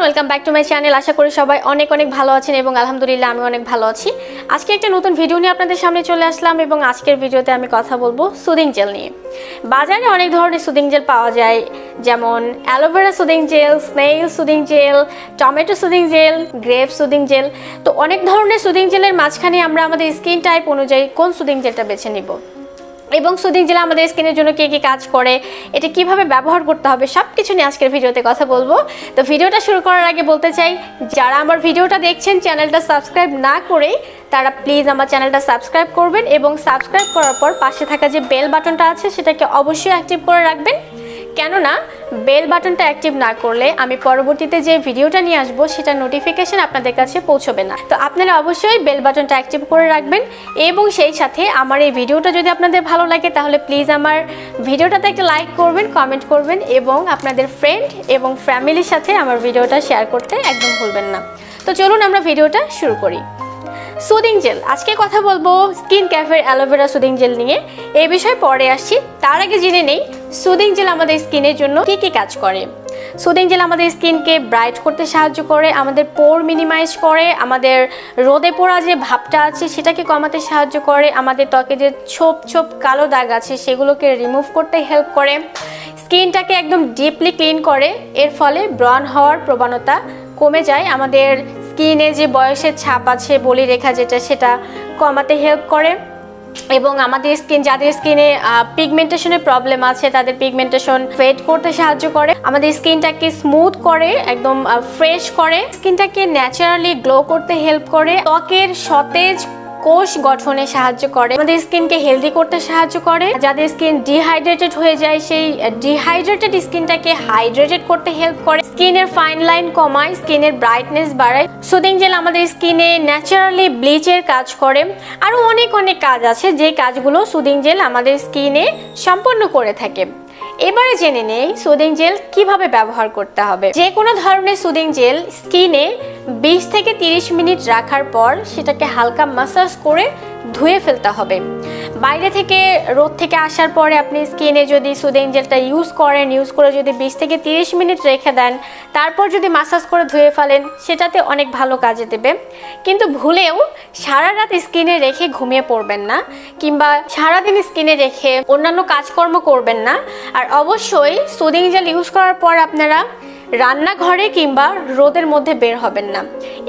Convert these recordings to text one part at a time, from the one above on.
Welcome back to my channel. আশা করি সবাই অনেক অনেক ভালো আছেন এবং আলহামদুলিল্লাহ আমি অনেক ভালো আছি। আজকে একটা নতুন ভিডিও নিয়ে আপনাদের সামনে চলে আসলাম এবং আজকের ভিডিওতে আমি কথা বলবো সুদিং জেল নিয়ে। বাজারে অনেক ধরনের সুদিং জেল পাওয়া যায়, যেমন aloe vera soothing jail, snail soothing jail, tomato soothing jail, grape soothing jail. তো অনেক ধরনের সুদিং জেলের মাঝখানে আমরা আমাদের স্কিন টাইপ অনুযায়ী কোন সুদিং জেলটা বেছে নিব এবং সুদিং জেল আমাদের স্কিনের জন্য কী কী কাজ করে, এটা কিভাবে ব্যবহার করতে হবে, সব কিছু নিয়ে আজকের ভিডিওতে কথা বলবো। তো ভিডিওটা শুরু করার আগে বলতে চাই, যারা আমার ভিডিওটা দেখছেন চ্যানেলটা সাবস্ক্রাইব না করেই তারা প্লিজ আমার চ্যানেলটা সাবস্ক্রাইব করবেন এবং সাবস্ক্রাইব করার পর পাশে থাকা যে বেল বাটনটা আছে সেটাকে অবশ্যই অ্যাক্টিভ করে রাখবেন, কেননা বেল বাটনটা অ্যাক্টিভ না করলে আমি পরবর্তীতে যে ভিডিওটা নিয়ে আসবো সেটা নোটিফিকেশন আপনাদের কাছে পৌঁছবে না। তো আপনারা অবশ্যই বেল বাটনটা অ্যাক্টিভ করে রাখবেন এবং সেই সাথে আমার এই ভিডিওটা যদি আপনাদের ভালো লাগে তাহলে প্লিজ আমার ভিডিওটাতে একটা লাইক করবেন, কমেন্ট করবেন এবং আপনাদের ফ্রেন্ড এবং ফ্যামিলির সাথে আমার ভিডিওটা শেয়ার করতে একদম ভুলবেন না। তো চলুন আমরা ভিডিওটা শুরু করি। সুদিং জেল, আজকে কথা বলবো স্কিন ক্যাফের অ্যালোভেরা সুদিং জেল নিয়ে। এই বিষয়ে পরে আসছি, তার আগে জেনে নেই সুদিং জেল আমাদের স্কিনের জন্য কি কি কাজ করে। সুদিং জেল আমাদের স্কিনকে ব্রাইট করতে সাহায্য করে, আমাদের পোর মিনিমাইজ করে, আমাদের রোদে পোড়া যে ভাবটা আছে সেটাকে কমাতে সাহায্য করে, আমাদের ত্বকে যে ছোপ ছোপ কালো দাগ আছে সেগুলোকে রিমুভ করতে হেল্প করে, স্কিনটাকে একদম ডিপলি ক্লিন করে, এর ফলে ব্রন হওয়ার প্রবণতা কমে যায়, আমাদের স্কিনে যে বয়সের ছাপ আছে, বলিরেখা যেটা, সেটা কমাতে হেল্প করে এবং আমাদের স্কিন, যাদের স্কিনে পিগমেন্টেশনের প্রবলেম আছে তাদের পিগমেন্টেশন ফেড করতে সাহায্য করে, আমাদের স্কিনটাকে স্মুথ করে, একদম ফ্রেশ করে, স্কিনটাকে ন্যাচারালি গ্লো করতে হেল্প করে, ত্বকের সতেজ কোষ গঠনে সাহায্য করে, আমাদের স্কিনকে হেলদি করতে সাহায্য করে, যাদের স্কিন ডিহাইড্রেটেড হয়ে যায় সেই ডিহাইড্রেটেড স্কিনটাকে হাইড্রেটেড করতে হেল্প করে, স্কিনের ফাইন লাইন কমায়, স্কিনের ব্রাইটনেস বাড়ায়। সুদিং জেল আমাদের স্কিনে ন্যাচারালি ব্লিচের কাজ করে, আরও অনেক অনেক কাজ আছে যে কাজগুলো সুদিং জেল আমাদের স্কিনে সম্পন্ন করে থাকে। এবারে জেনে নেই সুদিং জেল কিভাবে ব্যবহার করতে হবে। যে কোনো ধরনের সুদিং জেল স্কিনে 20 থেকে 30 মিনিট রাখার পর সেটাকে হালকা মাসাজ করে ধুয়ে ফেলতে হবে। বাইরে থেকে রোদ থেকে আসার পরে আপনি স্কিনে যদি সুদিং জেলটা ইউজ করে যদি 20 থেকে 30 মিনিট রেখে দেন, তারপর যদি মাসাজ করে ধুয়ে ফেলেন, সেটাতে অনেক ভালো কাজে দেবে। কিন্তু ভুলেও সারা রাত স্কিনে রেখে ঘুমিয়ে পড়বেন না কিংবা সারাদিন স্কিনে রেখে অন্যান্য কাজকর্ম করবেন না। আর অবশ্যই সুদিং জেল ইউজ করার পর আপনারা রান্নাঘরে কিংবা রোদের মধ্যে বের হবেন না।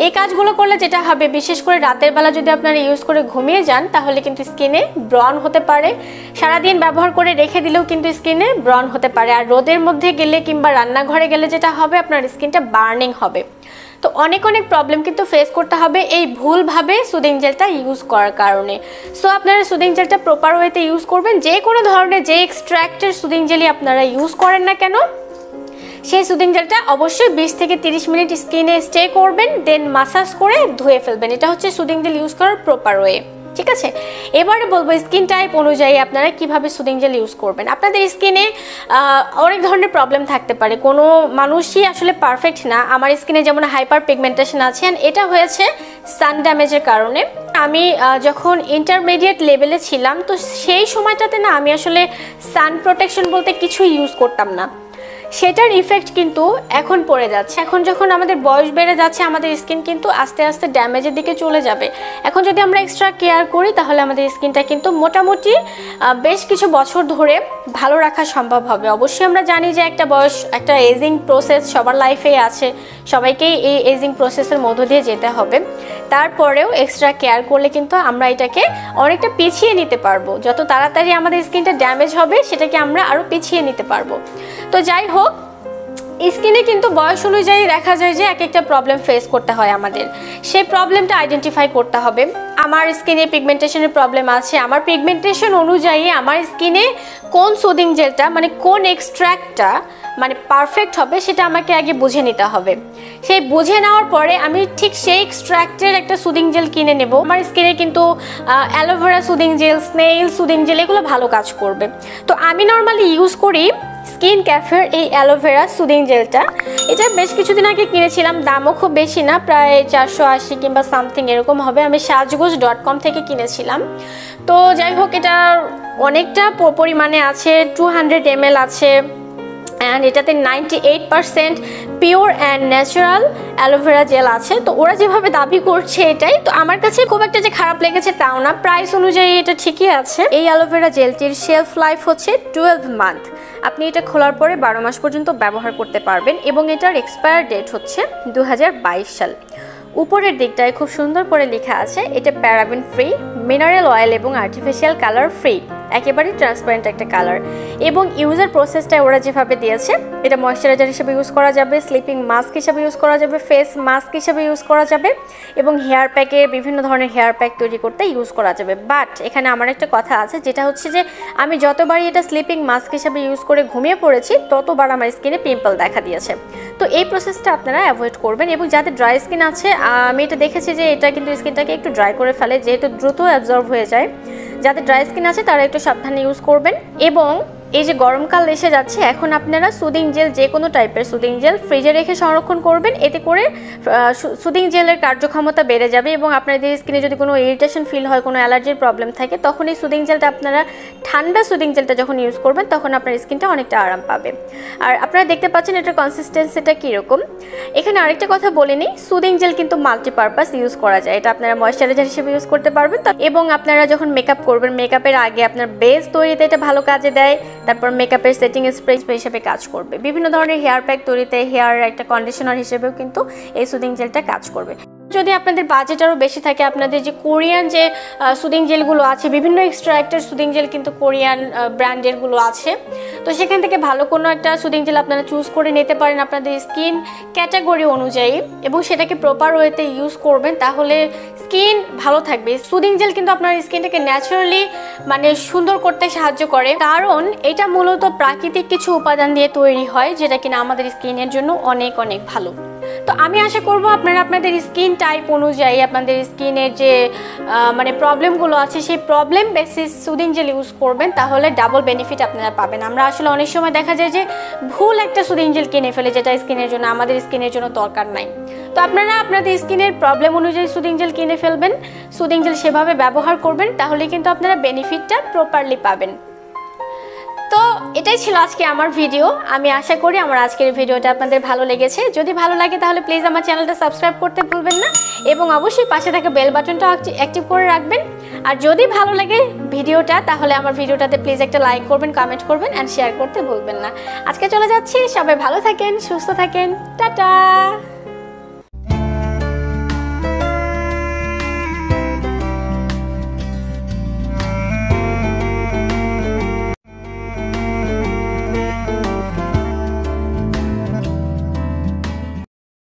এই কাজগুলো করলে যেটা হবে, বিশেষ করে রাতের বেলা যদি আপনারা ইউজ করে ঘুমিয়ে যান তাহলে কিন্তু স্কিনে ব্রন হতে পারে, সারাদিন ব্যবহার করে রেখে দিলেও কিন্তু স্কিনে ব্রন হতে পারে। আর রোদের মধ্যে গেলে কিংবা রান্নাঘরে গেলে যেটা হবে, আপনার স্কিনটা বার্নিং হবে। তো অনেক অনেক প্রবলেম কিন্তু ফেস করতে হবে এই ভুলভাবে সুদিং জেলটা ইউজ করার কারণে। সো আপনারা সুদিং জেলটা প্রপার ওয়েতে ইউজ করবেন। যে কোনো ধরনের যে এক্সট্র্যাক্টের সুদিং জেলই আপনারা ইউজ করেন না কেন, সেই সুদিং জেলটা অবশ্যই 20 থেকে 30 মিনিট স্কিনে স্টে করবেন, দেন মাসাজ করে ধুয়ে ফেলবেন। এটা হচ্ছে সুদিং জেল ইউজ করার প্রপার ওয়ে, ঠিক আছে। এবারে বলবো স্কিন টাইপ অনুযায়ী আপনারা কিভাবে সুদিং জেল ইউজ করবেন। আপনাদের স্কিনে অনেক ধরনের প্রবলেম থাকতে পারে, কোনো মানুষই আসলে পারফেক্ট না। আমার স্কিনে যেমন হাইপার পিগমেন্টেশন আছে, এটা হয়েছে সান ড্যামেজের কারণে। আমি যখন ইন্টারমিডিয়েট লেভেলে ছিলাম তো সেই সময়টাতে না আমি আসলে সান প্রোটেকশন বলতে কিছু ইউজ করতাম না, সেটার ইফেক্ট কিন্তু এখন পড়ে যাচ্ছে। এখন যখন আমাদের বয়স বেড়ে যাচ্ছে আমাদের স্কিন কিন্তু আস্তে আস্তে ড্যামেজের দিকে চলে যাবে। এখন যদি আমরা এক্সট্রা কেয়ার করি তাহলে আমাদের স্কিনটা কিন্তু মোটামুটি বেশ কিছু বছর ধরে ভালো রাখা সম্ভব হবে। অবশ্যই আমরা জানি যে একটা বয়স, একটা এজিং প্রসেস সবার লাইফে আছে, সবাইকেই এই এজিং প্রসেসের মধ্য দিয়ে যেতে হবে। তারপরেও এক্সট্রা কেয়ার করলে কিন্তু আমরা এটাকে অনেকটা পিছিয়ে নিতে পারবো। যত তাড়াতাড়ি আমাদের স্কিনটা ড্যামেজ হবে সেটাকে আমরা আরও পিছিয়ে নিতে পারবো। তো যাই হোক, স্কিনে কিন্তু বয়স অনুযায়ী দেখা যায় যে এক একটা প্রবলেম ফেস করতে হয় আমাদের। সেই প্রবলেমটা আইডেন্টিফাই করতে হবে। আমার স্কিনে পিগমেন্টেশনের প্রবলেম আছে, আমার পিগমেন্টেশন অনুযায়ী আমার স্কিনে কোন সুদিং জেলটা মানে কোন এক্সট্র্যাক্টটা মানে পারফেক্ট হবে সেটা আমাকে আগে বুঝে নিতে হবে। সেই বুঝে নেওয়ার পরে আমি ঠিক সেই এক্সট্র্যাক্টের একটা সুদিং জেল কিনে নেব। আমার স্কিনে কিন্তু aloe vera soothing jail, snail soothing jail এগুলো ভালো কাজ করবে। তো আমি নর্মালি ইউজ করি স্কিন ক্যাফের এই অ্যালোভেরা সুদিং জেলটা। এটা বেশ কিছুদিন আগে কিনেছিলাম, দামও খুব বেশি না, প্রায় 480 কিংবা সামথিং এরকম হবে। আমি সাজগোজ.com থেকে কিনেছিলাম। তো যাই হোক, এটা অনেকটা পরিমাণে আছে, 200 ml আছে। অ্যান্ড এটাতে 98% pure and natural aloe vera gel আছে। তো ওরা যেভাবে দাবি করছে এটাই, তো আমার কাছে খুব একটা যে খারাপ লেগেছে তাও না, প্রাইস অনুযায়ী এটা ঠিকই আছে। এই অ্যালোভেরা জেলটির শেলফ লাইফ হচ্ছে 12 মান্থ। আপনি এটা খোলার পরে 12 মাস পর্যন্ত ব্যবহার করতে পারবেন এবং এটার এক্সপায়ার ডেট হচ্ছে 2022 সাল। উপরের দিকটায় খুব সুন্দর করে লেখা আছে এটা প্যারাবেন ফ্রি, মিনারেল অয়েল এবং আর্টিফিশিয়াল কালার ফ্রি, একেবারেই ট্রান্সপারেন্ট একটা কালার। এবং ইউজার প্রসেসটা ওরা যেভাবে দিয়েছে, এটা ময়শ্চারাইজার হিসেবে ইউজ করা যাবে, স্লিপিং মাস্ক হিসেবে ইউজ করা যাবে, ফেস মাস্ক হিসেবে ইউজ করা যাবে এবং হেয়ার প্যাকে বিভিন্ন ধরনের হেয়ার প্যাক তৈরি করতে ইউজ করা যাবে। বাট এখানে আমার একটা কথা আছে, যেটা হচ্ছে যে আমি যতবারই এটা স্লিপিং মাস্ক হিসেবে ইউজ করে ঘুমিয়ে পড়েছি ততবার আমার স্কিনে পিম্পল দেখা দিয়েছে। তো এই প্রসেসটা আপনারা অ্যাভয়েড করবেন। এবং যাদের ড্রাই স্কিন আছে, আমি এটা দেখেছি যে এটা কিন্তু স্কিনটাকে একটু ড্রাই করে ফেলে, যেহেতু দ্রুত অ্যাবজর্ব হয়ে যায়। যাদের ড্রাই স্কিন আছে তারা একটু সাবধানে ইউজ করবেন। এবং এই যে গরমকাল এসে যাচ্ছে, এখন আপনারা সুদিং জেল, যে কোনো টাইপের সুদিং জেল ফ্রিজে রেখে সংরক্ষণ করবেন, এতে করে সুদিং জেলের কার্যক্ষমতা বেড়ে যাবে। এবং আপনাদের স্কিনে যদি কোনো ইরিটেশন ফিল হয়, কোনো অ্যালার্জির প্রবলেম থাকে, তখন এই সুদিং জেলটা আপনারা ঠান্ডা সুদিং জেলটা যখন ইউজ করবেন তখন আপনার স্কিনটা অনেকটা আরাম পাবে। আর আপনারা দেখতে পাচ্ছেন এটার কনসিস্টেন্সিটা কীরকম। এখানে আরেকটা কথা বলে নিই, সুদিং জেল কিন্তু মাল্টিপারপাস ইউজ করা যায়। এটা আপনারা ময়শ্চারাইজার হিসেবে ইউজ করতে পারবেন, এবং আপনারা যখন মেকআপ করবেন, মেকআপের আগে আপনার বেস তৈরিতে এটা ভালো কাজে দেয়। তারপর মেকআপের সেটিং স্প্রে হিসেবে কাজ করবে। বিভিন্ন ধরনের হেয়ার প্যাক তৈরিতে, হেয়ার একটা কন্ডিশনার হিসেবেও কিন্তু এই সুদিং জেলটা কাজ করবে। যদি আপনাদের বাজেট আরও বেশি থাকে, আপনাদের যে কোরিয়ান যে সুদিং জেলগুলো আছে, বিভিন্ন এক্সট্রাক্টের সুদিং জেল কিন্তু কোরিয়ান ব্র্যান্ডেরগুলো আছে, তো সেখান থেকে ভালো কোনো একটা সুদিং জেল আপনারা চুজ করে নিতে পারেন আপনাদের স্কিন ক্যাটাগরি অনুযায়ী, এবং সেটাকে প্রপার ওয়েতে ইউজ করবেন, তাহলে স্কিন ভালো থাকবে। সুদিং জেল কিন্তু আপনার স্কিনটাকে ন্যাচারালি মানে সুন্দর করতে সাহায্য করে, কারণ এটা মূলত প্রাকৃতিক কিছু উপাদান দিয়ে তৈরি হয়, যেটা কিনা আমাদের স্কিনের জন্য অনেক অনেক ভালো। তো আমি আশা করব আপনারা আপনাদের স্কিন টাইপ অনুযায়ী, আপনাদের স্কিনের যে মানে প্রবলেমগুলো আছে, সেই problem basis soothing jail use করবেন, তাহলে ডাবল বেনিফিট আপনারা পাবেন। আমরা আসলে অনেক সময় দেখা যায় যে ভুল একটা সুদিং জেল কিনে ফেলে, যেটা স্কিনের জন্য, আমাদের স্কিনের জন্য দরকার নাই। তো আপনারা আপনাদের স্কিনের প্রবলেম অনুযায়ী সুদিং জেল কিনে ফেলবেন, সুদিং জেল সেভাবে ব্যবহার করবেন, তাহলে কিন্তু আপনারা বেনিফিটটা প্রপারলি পাবেন। তো এটাই ছিল আজকে আমার ভিডিও। আমি আশা করি আমার আজকের ভিডিওটা আপনাদের ভালো লেগেছে। যদি ভালো লাগে তাহলে প্লিজ আমার চ্যানেলটা সাবস্ক্রাইব করতে ভুলবেন না, এবং অবশ্যই পাশে থাকা বেল বাটনটা অ্যাক্টিভ করে রাখবেন। আর যদি ভালো লাগে ভিডিওটা, তাহলে আমার ভিডিওটাতে প্লিজ একটা লাইক করবেন, কমেন্ট করবেন অ্যান্ড শেয়ার করতে ভুলবেন না। আজকে চলে যাচ্ছি, সবাই ভালো থাকেন, সুস্থ থাকেন, টাটা।